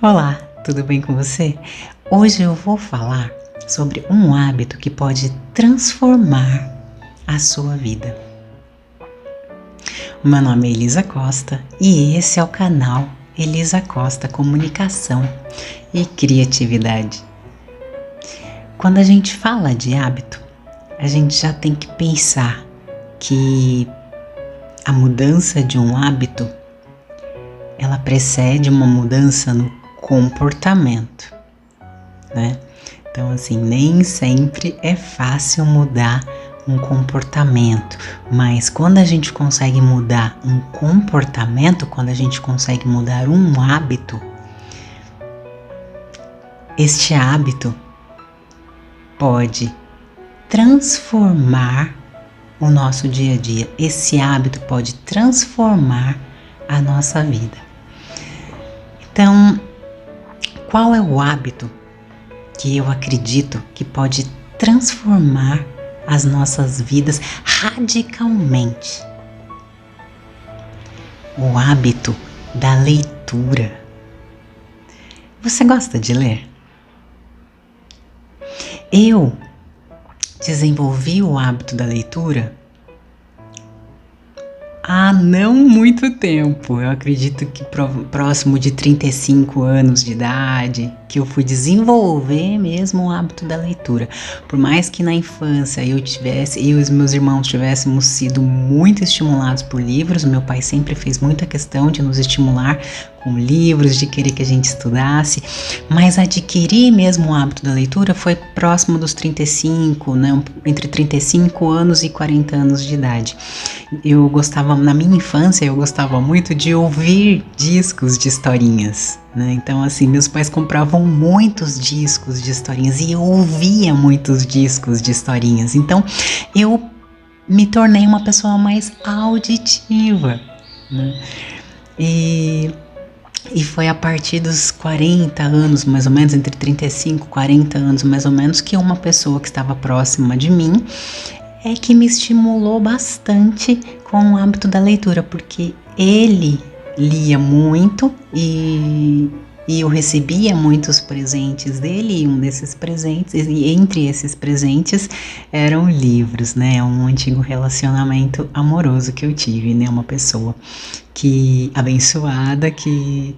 Olá, tudo bem com você? Hoje eu vou falar sobre um hábito que pode transformar a sua vida. O meu nome é Elisa Costa e esse é o canal Elisa Costa Comunicação e Criatividade. Quando a gente fala de hábito, a gente já tem que pensar que a mudança de um hábito, ela precede uma mudança no comportamento, né? Então, assim, nem sempre é fácil mudar um comportamento, mas quando a gente consegue mudar um comportamento, quando a gente consegue mudar um hábito, este hábito pode transformar o nosso dia a dia. Esse hábito pode transformar a nossa vida. Então, qual é o hábito que eu acredito que pode transformar as nossas vidas radicalmente? O hábito da leitura. Você gosta de ler? Eu desenvolvi o hábito da leitura há não muito tempo. Eu acredito que próximo de 35 anos de idade, que eu fui desenvolver mesmo o hábito da leitura. Por mais que na infância eu e os meus irmãos tivéssemos sido muito estimulados por livros, meu pai sempre fez muita questão de nos estimular com livros, de querer que a gente estudasse, mas adquirir mesmo o hábito da leitura foi próximo dos 35, né? Entre 35 anos e 40 anos de idade. Na minha infância, eu gostava muito de ouvir discos de historinhas, né? Então, assim, meus pais compravam muitos discos de historinhas e eu ouvia muitos discos de historinhas. Então, eu me tornei uma pessoa mais auditiva, né? E foi a partir dos 40 anos, mais ou menos, entre 35 e 40 anos, mais ou menos, que uma pessoa que estava próxima de mim é que me estimulou bastante com o hábito da leitura, porque ele lia muito e eu recebia muitos presentes dele, e um desses presentes, e entre esses presentes eram livros, né? Um antigo relacionamento amoroso que eu tive, né? Uma pessoa abençoada, que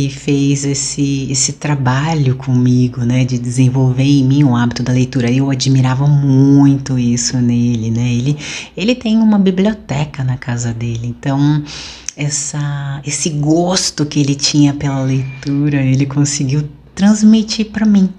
fez esse trabalho comigo, né, de desenvolver em mim o hábito da leitura. Eu admirava muito isso nele, né? Ele tem uma biblioteca na casa dele, então esse gosto que ele tinha pela leitura, ele conseguiu transmitir para mim,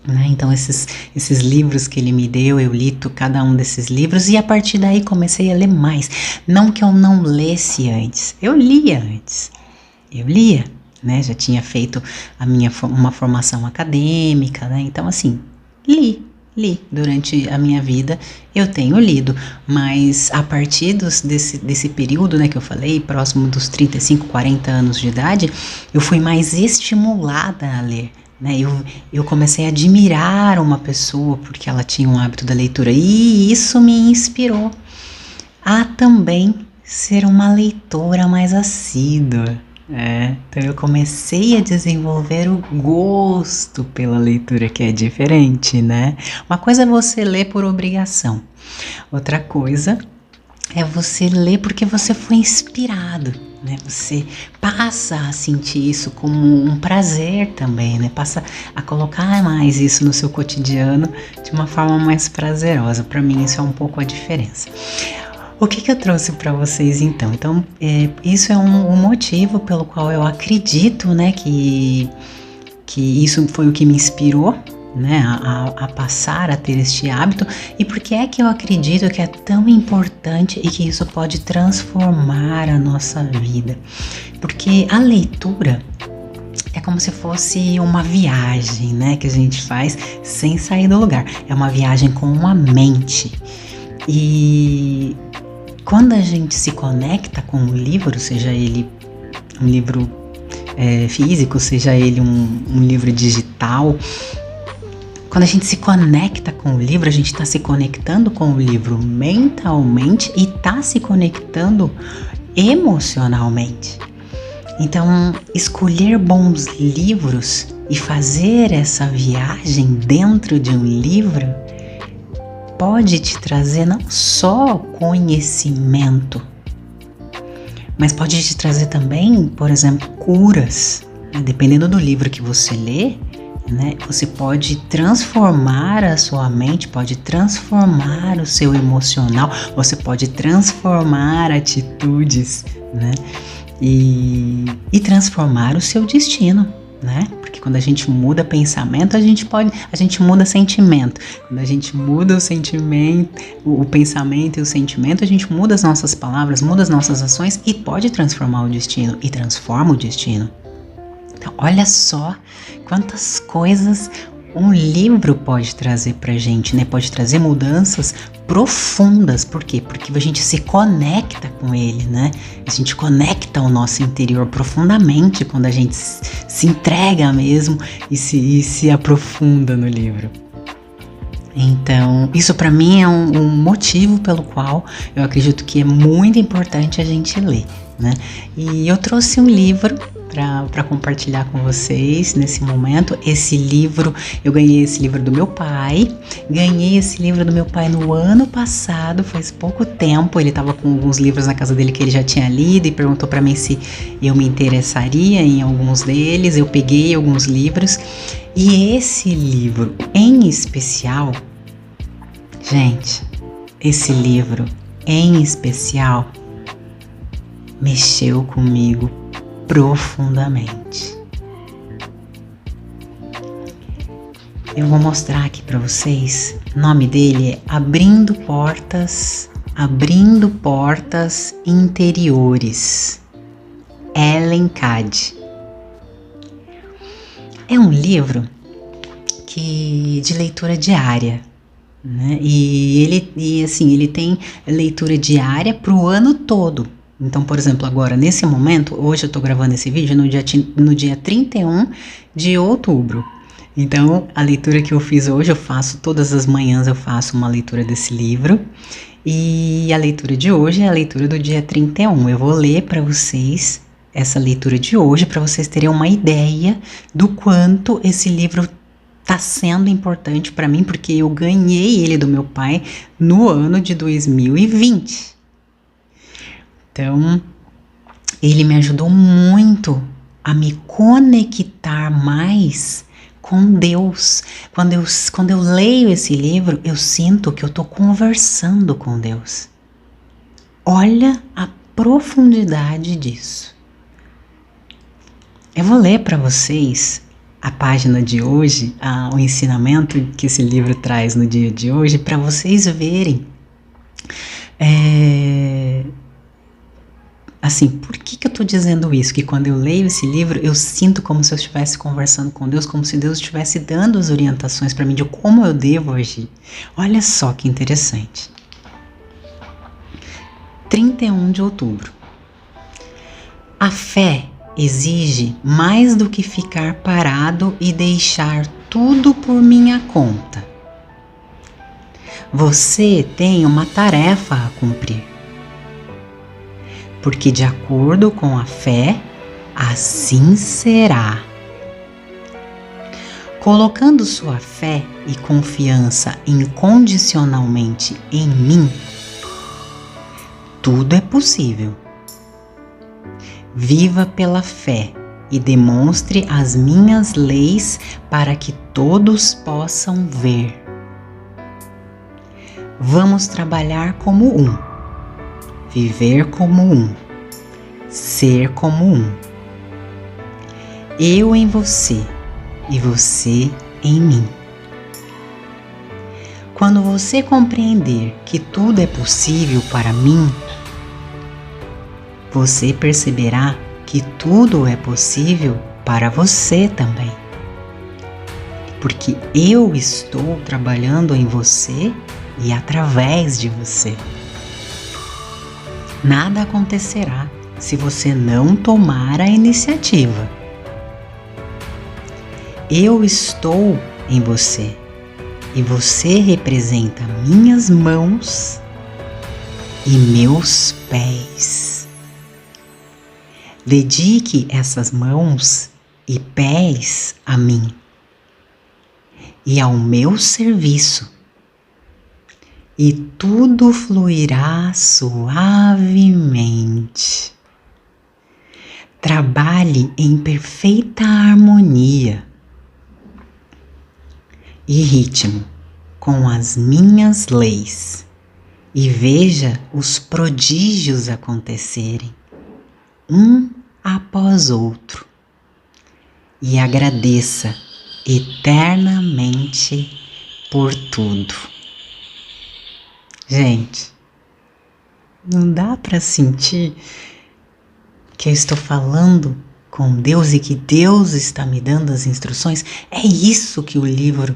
né? Então esses livros que ele me deu, eu li cada um desses livros e a partir daí comecei a ler mais. Não que eu não lesse antes, eu lia antes. Eu lia, né? Já tinha feito uma formação acadêmica, né? Então, assim, li durante a minha vida, eu tenho lido, mas a partir desse período, né, que eu falei, próximo dos 35, 40 anos de idade, eu fui mais estimulada a ler, né? Eu comecei a admirar uma pessoa porque ela tinha um hábito da leitura e isso me inspirou a também ser uma leitora mais assídua. Então eu comecei a desenvolver o gosto pela leitura, que é diferente, né? Uma coisa é você ler por obrigação, outra coisa é você ler porque você foi inspirado, né? Você passa a sentir isso como um prazer também, né? Passa a colocar mais isso no seu cotidiano de uma forma mais prazerosa. Para mim isso é um pouco a diferença. O que eu trouxe para vocês então? Então, isso é um motivo pelo qual eu acredito, né, que isso foi o que me inspirou, né, a passar a ter este hábito. E por que é que eu acredito que é tão importante e que isso pode transformar a nossa vida? Porque a leitura é como se fosse uma viagem, né, que a gente faz sem sair do lugar. É uma viagem com a mente. E quando a gente se conecta com o livro, seja ele um livro físico, seja ele um livro digital, quando a gente se conecta com o livro, a gente está se conectando com o livro mentalmente e está se conectando emocionalmente. Então, escolher bons livros e fazer essa viagem dentro de um livro pode te trazer não só conhecimento, mas pode te trazer também, por exemplo, curas. Dependendo do livro que você lê, né, você pode transformar a sua mente, pode transformar o seu emocional, você pode transformar atitudes, né, e transformar o seu destino, né? Porque quando a gente muda pensamento, a gente muda sentimento. Quando a gente muda o sentimento, o pensamento e o sentimento, a gente muda as nossas palavras, muda as nossas ações e pode transformar o destino e transforma o destino. Então, olha só quantas coisas um livro pode trazer pra gente, né? Pode trazer mudanças profundas. Por quê? Porque a gente se conecta com ele, né? A gente conecta o nosso interior profundamente quando a gente se entrega mesmo e se aprofunda no livro. Então, isso para mim é um motivo pelo qual eu acredito que é muito importante a gente ler, né? E eu trouxe um livro para compartilhar com vocês nesse momento. Esse livro, eu ganhei esse livro do meu pai. Ganhei esse livro do meu pai no ano passado, faz pouco tempo. Ele estava com alguns livros na casa dele que ele já tinha lido e perguntou para mim se eu me interessaria em alguns deles. Eu peguei alguns livros e esse livro em especial, gente, esse livro em especial mexeu comigo profundamente. Eu vou mostrar aqui para vocês. O nome dele é Abrindo Portas Interiores, Ellen Cady. É um livro de leitura diária, né? E ele tem leitura diária para o ano todo. Então, por exemplo, agora, nesse momento, hoje eu tô gravando esse vídeo no dia 31 de outubro. Então, a leitura que eu fiz hoje, todas as manhãs eu faço uma leitura desse livro. E a leitura de hoje é a leitura do dia 31. Eu vou ler para vocês essa leitura de hoje, para vocês terem uma ideia do quanto esse livro tá sendo importante para mim, porque eu ganhei ele do meu pai no ano de 2020. Então, ele me ajudou muito a me conectar mais com Deus. Quando eu leio esse livro, eu sinto que eu estou conversando com Deus. Olha a profundidade disso. Eu vou ler para vocês a página de hoje, o ensinamento que esse livro traz no dia de hoje, para vocês verem. Assim, por que eu tô dizendo isso? Que quando eu leio esse livro, eu sinto como se eu estivesse conversando com Deus, como se Deus estivesse dando as orientações para mim de como eu devo agir. Olha só que interessante. 31 de outubro. A fé exige mais do que ficar parado e deixar tudo por minha conta. Você tem uma tarefa a cumprir. Porque de acordo com a fé, assim será. Colocando sua fé e confiança incondicionalmente em mim, tudo é possível. Viva pela fé e demonstre as minhas leis para que todos possam ver. Vamos trabalhar como um. Viver como um, ser como um. Eu em você e você em mim. Quando você compreender que tudo é possível para mim, você perceberá que tudo é possível para você também. Porque eu estou trabalhando em você e através de você. Nada acontecerá se você não tomar a iniciativa. Eu estou em você e você representa minhas mãos e meus pés. Dedique essas mãos e pés a mim e ao meu serviço, e tudo fluirá suavemente. Trabalhe em perfeita harmonia e ritmo com as minhas leis e veja os prodígios acontecerem, um após outro, e agradeça eternamente por tudo. Gente, não dá para sentir que eu estou falando com Deus e que Deus está me dando as instruções? É isso que o livro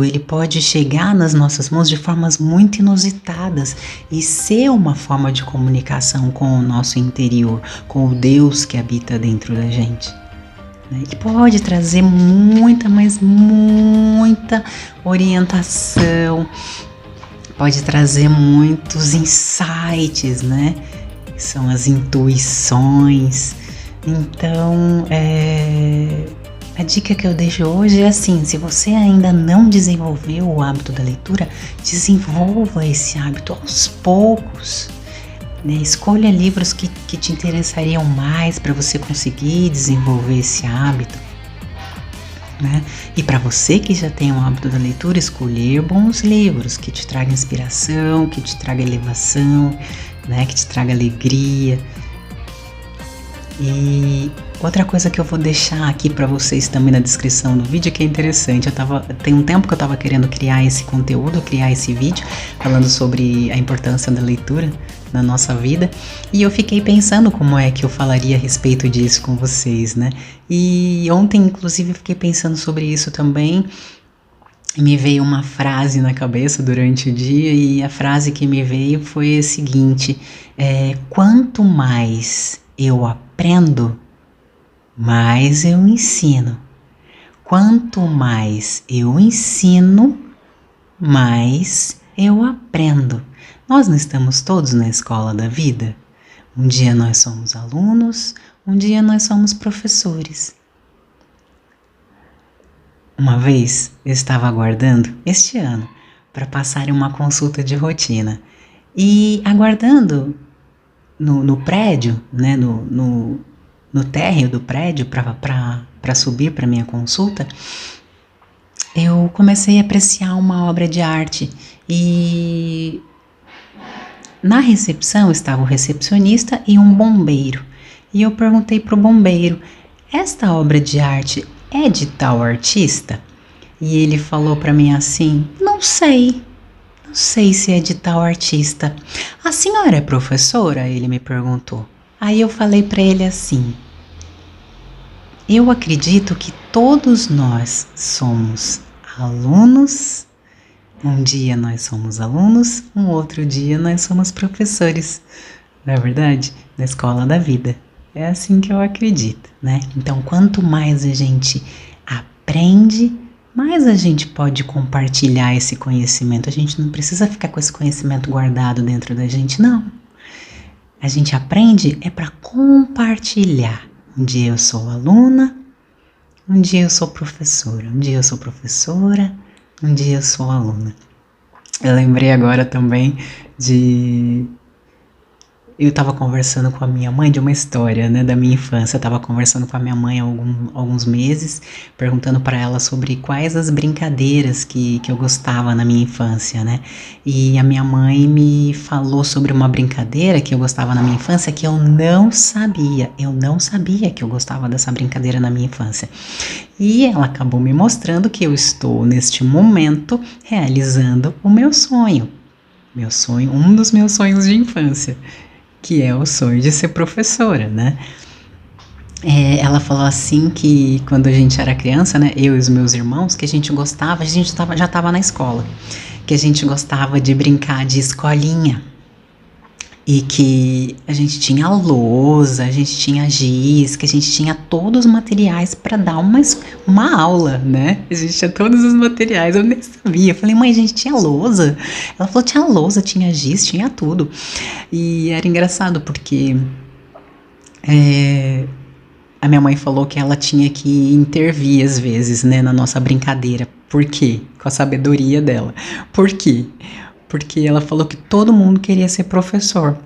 ele pode chegar nas nossas mãos de formas muito inusitadas e ser uma forma de comunicação com o nosso interior, com o Deus que habita dentro da gente. E pode trazer muita, mas muita orientação, pode trazer muitos insights, né? São as intuições. Então, a dica que eu deixo hoje é assim: se você ainda não desenvolveu o hábito da leitura, desenvolva esse hábito aos poucos, né? Escolha livros que te interessariam mais para você conseguir desenvolver esse hábito, né? E para você que já tem o hábito da leitura, escolher bons livros que te tragam inspiração, que te tragam elevação, né? Que te traga alegria. E outra coisa que eu vou deixar aqui para vocês também na descrição do vídeo, que é interessante, tem um tempo que eu estava querendo criar esse conteúdo, criar esse vídeo falando sobre a importância da leitura na nossa vida, e eu fiquei pensando como é que eu falaria a respeito disso com vocês, né? E ontem, inclusive, eu fiquei pensando sobre isso também, e me veio uma frase na cabeça durante o dia, e a frase que me veio foi a seguinte: quanto mais eu aprendo, mais eu ensino. Quanto mais eu ensino, mais eu aprendo. Nós não estamos todos na escola da vida? Um dia nós somos alunos, um dia nós somos professores. Uma vez eu estava aguardando, este ano, para passar em uma consulta de rotina. E aguardando no prédio, né, no térreo do prédio para subir para minha consulta, eu comecei a apreciar uma obra de arte. E na recepção estava o recepcionista e um bombeiro. E eu perguntei para o bombeiro: esta obra de arte é de tal artista? E ele falou para mim assim: não sei se é de tal artista. A senhora é professora? Ele me perguntou. Aí eu falei para ele assim: eu acredito que todos nós somos alunos. Um dia nós somos alunos, um outro dia nós somos professores. Não é verdade? Na escola da vida. É assim que eu acredito, né? Então, quanto mais a gente aprende, mais a gente pode compartilhar esse conhecimento. A gente não precisa ficar com esse conhecimento guardado dentro da gente, não. A gente aprende para compartilhar. Um dia eu sou aluna, um dia eu sou professora, um dia eu sou professora, um dia eu sou aluna. Eu lembrei agora também eu estava conversando com a minha mãe de uma história, né, da minha infância. Eu estava conversando com a minha mãe há alguns meses, perguntando para ela sobre quais as brincadeiras que eu gostava na minha infância, né? E a minha mãe me falou sobre uma brincadeira que eu gostava na minha infância que eu não sabia. Eu não sabia que eu gostava dessa brincadeira na minha infância. E ela acabou me mostrando que eu estou, neste momento, realizando o meu sonho. Um dos meus sonhos de infância, que é o sonho de ser professora, né? Ela falou assim que quando a gente era criança, né, eu e os meus irmãos, que a gente já estava na escola, que a gente gostava de brincar de escolinha, e que a gente tinha lousa, a gente tinha giz, que a gente tinha todos os materiais para dar uma aula, né? A gente tinha todos os materiais, eu nem sabia. Eu falei: mãe, a gente tinha lousa? Ela falou: tinha lousa, tinha giz, tinha tudo. E era engraçado porque A minha mãe falou que ela tinha que intervir às vezes, né, na nossa brincadeira. Por quê? Com a sabedoria dela. Por quê? Porque ela falou que todo mundo queria ser professor.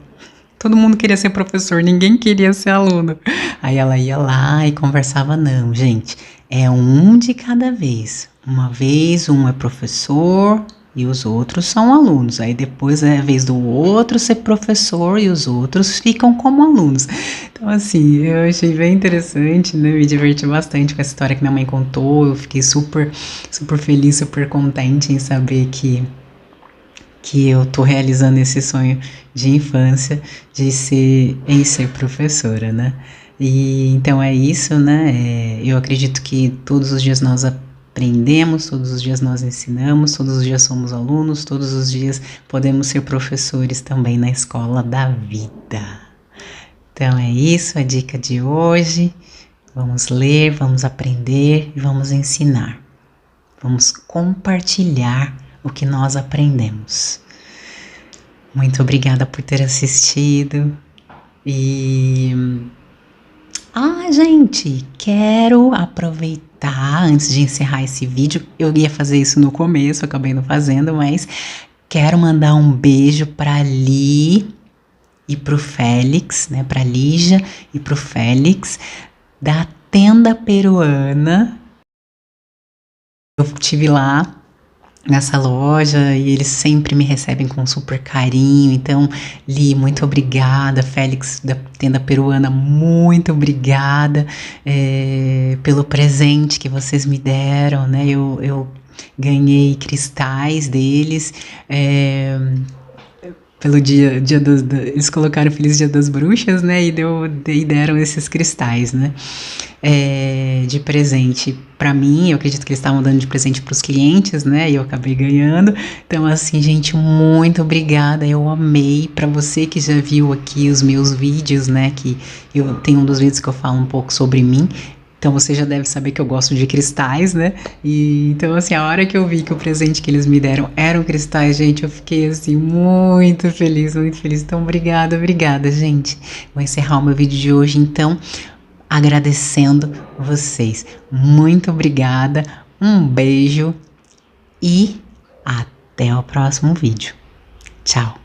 Todo mundo queria ser professor, ninguém queria ser aluno. Aí ela ia lá e conversava, não, gente, é um de cada vez. Uma vez um é professor e os outros são alunos. Aí depois é a vez do outro ser professor e os outros ficam como alunos. Então, assim, eu achei bem interessante, né? Me diverti bastante com essa história que minha mãe contou. Eu fiquei super, super feliz, super contente em saber que eu tô realizando esse sonho de infância em ser professora, né? E então é isso, né? Eu acredito que todos os dias nós aprendemos, todos os dias nós ensinamos, todos os dias somos alunos, todos os dias podemos ser professores também na escola da vida. Então é isso, a dica de hoje. Vamos ler, vamos aprender e vamos ensinar. Vamos compartilhar o que nós aprendemos. Muito obrigada por ter assistido. Gente, quero aproveitar antes de encerrar esse vídeo. Eu ia fazer isso no começo, acabei não fazendo, mas quero mandar um beijo para Li e pro Félix, né? Para Lígia e pro Félix da Tenda Peruana. Eu estive lá nessa loja e eles sempre me recebem com super carinho. Então, Li, muito obrigada. Félix da Tenda Peruana, muito obrigada pelo presente que vocês me deram, né? Eu ganhei cristais deles. Pelo eles colocaram Feliz Dia das Bruxas, né? E deram esses cristais, né? De presente para mim. Eu acredito que eles estavam dando de presente para os clientes, né? E eu acabei ganhando. Então, assim, gente, muito obrigada. Eu amei. Para você que já viu aqui os meus vídeos, né? Que eu tenho um dos vídeos que eu falo um pouco sobre mim. Então você já deve saber que eu gosto de cristais, né? E então, assim, a hora que eu vi que o presente que eles me deram eram cristais, gente, eu fiquei, assim, muito feliz, muito feliz. Então, obrigada, gente. Vou encerrar o meu vídeo de hoje, então, agradecendo vocês. Muito obrigada, um beijo e até o próximo vídeo. Tchau!